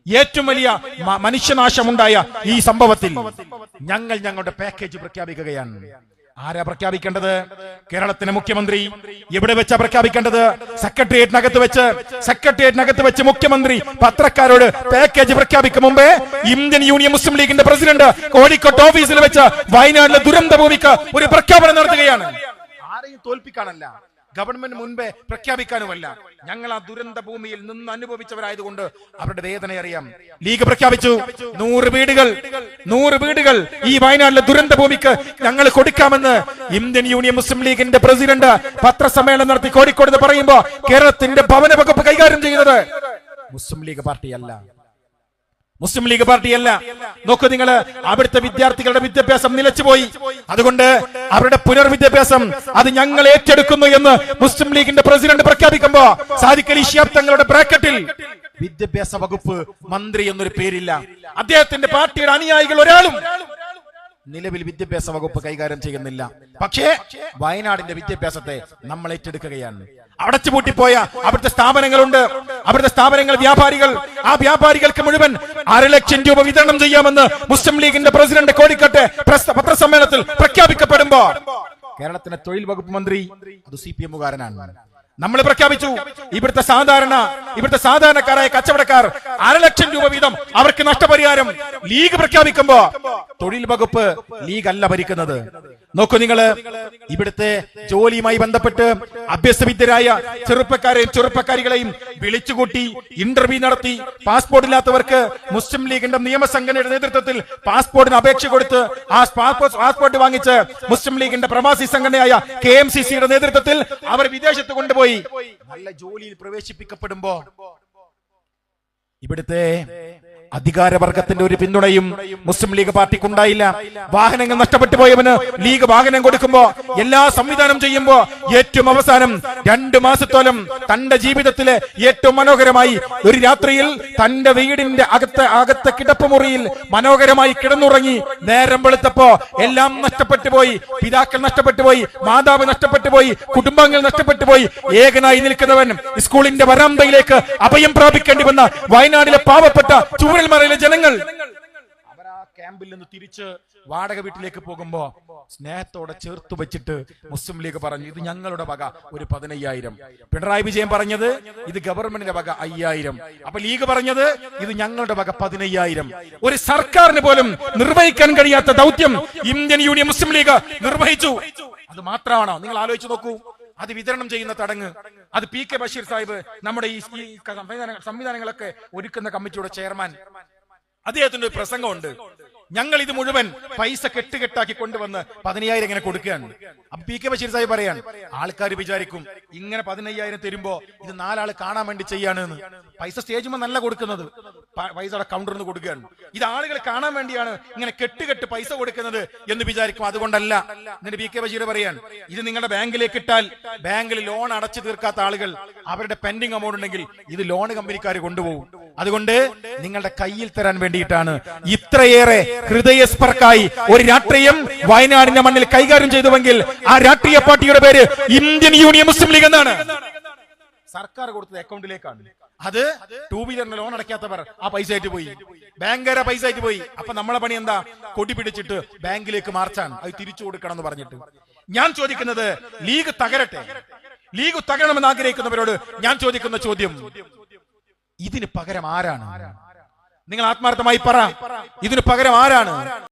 ഏറ്റവും വലിയ മനുഷ്യനാശമുണ്ടായ ഈ സംഭവത്തിൽ ഞങ്ങൾ ഞങ്ങളുടെ പാക്കേജ് പ്രഖ്യാപിക്കുകയാണ്. ആരാ പ്രഖ്യാപിക്കേണ്ടത്? കേരളത്തിന്റെ മുഖ്യമന്ത്രി. എവിടെ വെച്ചാ പ്രഖ്യാപിക്കേണ്ടത്? സെക്രട്ടേറിയറ്റിനകത്ത് വെച്ച് മുഖ്യമന്ത്രി പത്രക്കാരോട് പാക്കേജ് പ്രഖ്യാപിക്കും മുമ്പേ ഇന്ത്യൻ യൂണിയൻ മുസ്ലിം ലീഗിന്റെ പ്രസിഡന്റ് കോഴിക്കോട്ട് ഓഫീസിൽ വെച്ച് വയനാട്ടിലെ ദുരന്ത ഭൂമിക്ക് ഒരു പ്രഖ്യാപനം നടത്തുകയാണ്. ആരെയും തോൽപ്പിക്കാനല്ല, ഗവൺമെന്റ് മുൻപേ പ്രഖ്യാപിക്കാനുമല്ല. ഞങ്ങൾ ആ ദുരന്ത ഭൂമിയിൽ നിന്ന് അനുഭവിച്ചവരായതുകൊണ്ട് അവരുടെ വേദന അറിയാം. ലീഗ് പ്രഖ്യാപിച്ചു 100 വീടുകൾ ഈ വയനാട്ടിലെ ദുരന്ത ഭൂമിക്ക് ഞങ്ങൾ കൊടുക്കാമെന്ന്. ഇന്ത്യൻ യൂണിയൻ മുസ്ലിം ലീഗിന്റെ പ്രസിഡന്റ് പത്രസമ്മേളനം നടത്തി കോഴിക്കോട് പറയുമ്പോ കേരളത്തിന്റെ ഭവന വകുപ്പ് കൈകാര്യം ചെയ്യുന്നത് മുസ്ലിം ലീഗ് പാർട്ടിയല്ല. നോക്കൂ നിങ്ങൾ, അവിടുത്തെ വിദ്യാർത്ഥികളുടെ വിദ്യാഭ്യാസം നിലച്ചുപോയി. അതുകൊണ്ട് അവരുടെ പുനർവിദ്യാഭ്യാസം അത് ഞങ്ങൾ ഏറ്റെടുക്കുന്നു എന്ന് മുസ്ലിം ലീഗിന്റെ പ്രസിഡന്റ് പ്രഖ്യാപിക്കുമ്പോ സാദിഖ് അലി ശിഹാബ് തങ്ങളുടെ ബ്രാക്കറ്റിൽ വിദ്യാഭ്യാസ വകുപ്പ് മന്ത്രി എന്നൊരു പേരില്ല. അദ്ദേഹത്തിന്റെ പാർട്ടിയുടെ അനുയായികൾ ഒരാളും നിലവിൽ വിദ്യാഭ്യാസ വകുപ്പ് കൈകാര്യം ചെയ്യുന്നില്ല. പക്ഷേ വയനാടിന്റെ വിദ്യാഭ്യാസത്തെ നമ്മൾ ഏറ്റെടുക്കുകയാണ്. അടച്ചുപൂട്ടിപ്പോയ അവിടുത്തെ സ്ഥാപനങ്ങളുണ്ട്. അവിടുത്തെ സ്ഥാപനങ്ങൾ ആ വ്യാപാരികൾക്ക് മുഴുവൻ 1.5 ലക്ഷം രൂപ വിതരണം ചെയ്യാമെന്ന് മുസ്ലിം ലീഗിന്റെ പ്രസിഡന്റ് കോഴിക്കോട്ടെ പത്രസമ്മേളനത്തിൽ പ്രഖ്യാപിക്കപ്പെടുമ്പോ കേരളത്തിലെ തൊഴിൽ വകുപ്പ് മന്ത്രി അത് CPM-കാരനാണ്. നമ്മൾ പ്രഖ്യാപിച്ചു ഇവിടുത്തെ സാധാരണക്കാരായ കച്ചവടക്കാർ 1.5 ലക്ഷം രൂപ വീതം അവർക്ക് നഷ്ടപരിഹാരം. ലീഗ് പ്രഖ്യാപിക്കുമ്പോ തൊഴിൽ വകുപ്പ് ലീഗ് അല്ല ഭരിക്കുന്നത്. നോക്കൂ നിങ്ങള്, ഇവിടുത്തെ ജോലിയുമായി ബന്ധപ്പെട്ട് അഭ്യസ്തവിദ്യരായ ചെറുപ്പക്കാരികളെയും വിളിച്ചുകൂട്ടി ഇന്റർവ്യൂ നടത്തി പാസ്പോർട്ട് ഇല്ലാത്തവർക്ക് മുസ്ലിം ലീഗിന്റെ നിയമസംഘടനയുടെ നേതൃത്വത്തിൽ പാസ്പോർട്ടിന് അപേക്ഷ കൊടുത്ത് ആ പാസ്പോർട്ട് വാങ്ങിച്ച് മുസ്ലിം ലീഗിന്റെ പ്രവാസി സംഘടനയായ KMCC-യുടെ നേതൃത്വത്തിൽ അവർ വിദേശത്ത് കൊണ്ടുപോയി നല്ല ജോലിയിൽ പ്രവേശിപ്പിക്കപ്പെടുമ്പോ ഇവിടുത്തെ അധികാരവർഗത്തിന്റെ ഒരു പിന്തുണയും മുസ്ലിം ലീഗ് പാർട്ടിക്കുണ്ടായില്ല. വാഹനങ്ങൾ നഷ്ടപ്പെട്ടു പോയവന് ലീഗ് വാഹനം കൊടുക്കുമ്പോ എല്ലാ സംവിധാനം ചെയ്യുമ്പോ ഏറ്റവും അവസാനം 2 മാസത്തോളം തന്റെ ജീവിതത്തിലെ ഏറ്റവും മനോഹരമായി ഒരു രാത്രിയിൽ തന്റെ വീടിന്റെ അകത്തെ കിടപ്പുമുറിയിൽ മനോഹരമായി കിടന്നുറങ്ങി നേരം വെളുത്തപ്പോ എല്ലാം നഷ്ടപ്പെട്ടു പോയി. പിതാക്കൾ നഷ്ടപ്പെട്ടു പോയി, മാതാവ് നഷ്ടപ്പെട്ടു പോയി, കുടുംബങ്ങൾ നഷ്ടപ്പെട്ടു പോയി. ഏകനായി നിൽക്കുന്നവൻ സ്കൂളിന്റെ വരാന്തയിലേക്ക് അഭയം പ്രാപിക്കേണ്ടി വന്ന വയനാടിലെ പാവപ്പെട്ട ചൂരൽമലയിലെ ജനങ്ങൾ അവർ ആ ക്യാമ്പിൽ നിന്ന് തിരിച്ച് വാടക വീട്ടിലേക്ക് പോകുമ്പോ സ്നേഹത്തോടെ ചേർത്ത് വെച്ചിട്ട് മുസ്ലിം ലീഗ് പറഞ്ഞു ഇത് ഞങ്ങളുടെ വക ഒരു 15,000. പിണറായി വിജയൻ പറഞ്ഞത് ഇത് ഗവൺമെന്റിന്റെ വക 5,000. അപ്പൊ ലീഗ് പറഞ്ഞത് ഇത് ഞങ്ങളുടെ വക 15,000. ഒരു സർക്കാരിന് പോലും നിർവഹിക്കാൻ കഴിയാത്ത ദൗത്യം ഇന്ത്യൻ യൂണിയൻ മുസ്ലിം ലീഗ് നിർവഹിച്ചു. അത് മാത്രമാണോ? നിങ്ങൾ ആലോചിച്ച് നോക്കൂ. അത് വിതരണം ചെയ്യുന്ന തടങ്ങ് അത് PK ബഷീർ സാഹിബ്, നമ്മുടെ ഈ സംവിധാനങ്ങളൊക്കെ ഒരുക്കുന്ന കമ്മിറ്റിയുടെ ചെയർമാൻ, അദ്ദേഹത്തിന്റെ ഒരു പ്രസംഗമുണ്ട്. ഞങ്ങൾ ഇത് മുഴുവൻ പൈസ കെട്ടുകെട്ടാക്കി കൊണ്ടുവന്ന് 15,000 ഇങ്ങനെ കൊടുക്കുകയാണ്. അപ്പൊ PK ബഷീർ സാഹിബ് പറയാൻ ആൾക്കാർ വിചാരിക്കും ഇങ്ങനെ 15,000 തരുമ്പോ ഇത് 4 ആള് കാണാൻ വേണ്ടി ചെയ്യാണെന്ന്. പൈസ സ്റ്റേജുമ്പോൾ നല്ല കൊടുക്കുന്നത്, പൈസയുടെ കൗണ്ടറിൽ നിന്ന് കൊടുക്കുകയാണ്. ഇത് ആളുകൾ കാണാൻ വേണ്ടിയാണ് ഇങ്ങനെ കെട്ടുകെട്ട് പൈസ കൊടുക്കുന്നത് എന്ന് വിചാരിക്കും. അതുകൊണ്ടല്ല. എന്നിട്ട് PK ബഷീർ പറയാൻ ഇത് നിങ്ങളുടെ ബാങ്കിലേക്ക് ഇട്ടാൽ ബാങ്കിൽ ലോൺ അടച്ചു തീർക്കാത്ത ആളുകൾ അവരുടെ പെൻഡിങ് എമൗണ്ട് ഉണ്ടെങ്കിൽ ഇത് ലോൺ കമ്പനിക്കാർ കൊണ്ടുപോകും. അതുകൊണ്ട് നിങ്ങളുടെ കയ്യിൽ തരാൻ വേണ്ടിയിട്ടാണ് ഇത്രയേറെ ഹൃദയസ്പർക്കായി ഒരു രാഷ്ട്രീയം വയനാടിന്റെ മണ്ണിൽ കൈകാര്യം ചെയ്തുവെങ്കിൽ ആ രാഷ്ട്രീയ പാർട്ടിയുടെ പേര് ഇന്ത്യൻ യൂണിയൻ മുസ്ലിം ലീഗ് എന്നാണ്. സർക്കാർ കൊടുത്തത് അക്കൗണ്ടിലേക്കാണ്. അത് 2 വീലറിന് ലോൺ അടയ്ക്കാത്തവർ ആ പൈസ ആയിട്ട് പോയി, ബാങ്കുകാരെ പൈസ ആയിട്ട് പോയി. അപ്പൊ നമ്മളെ പണി എന്താ? കൊടി പിടിച്ചിട്ട് ബാങ്കിലേക്ക് മാർച്ചാണ്, അത് തിരിച്ചു കൊടുക്കണം എന്ന് പറഞ്ഞിട്ട്. ഞാൻ ചോദിക്കുന്നത് ലീഗ് തകരട്ടെ, ലീഗ് തകരണമെന്ന് ആഗ്രഹിക്കുന്നവരോട് ഞാൻ ചോദിക്കുന്ന ചോദ്യം ഇതിന് പകരം ആരാണ്? നിങ്ങൾ ആത്മാർത്ഥമായി പറ, ഇതിന് പകരം ആരാണ്?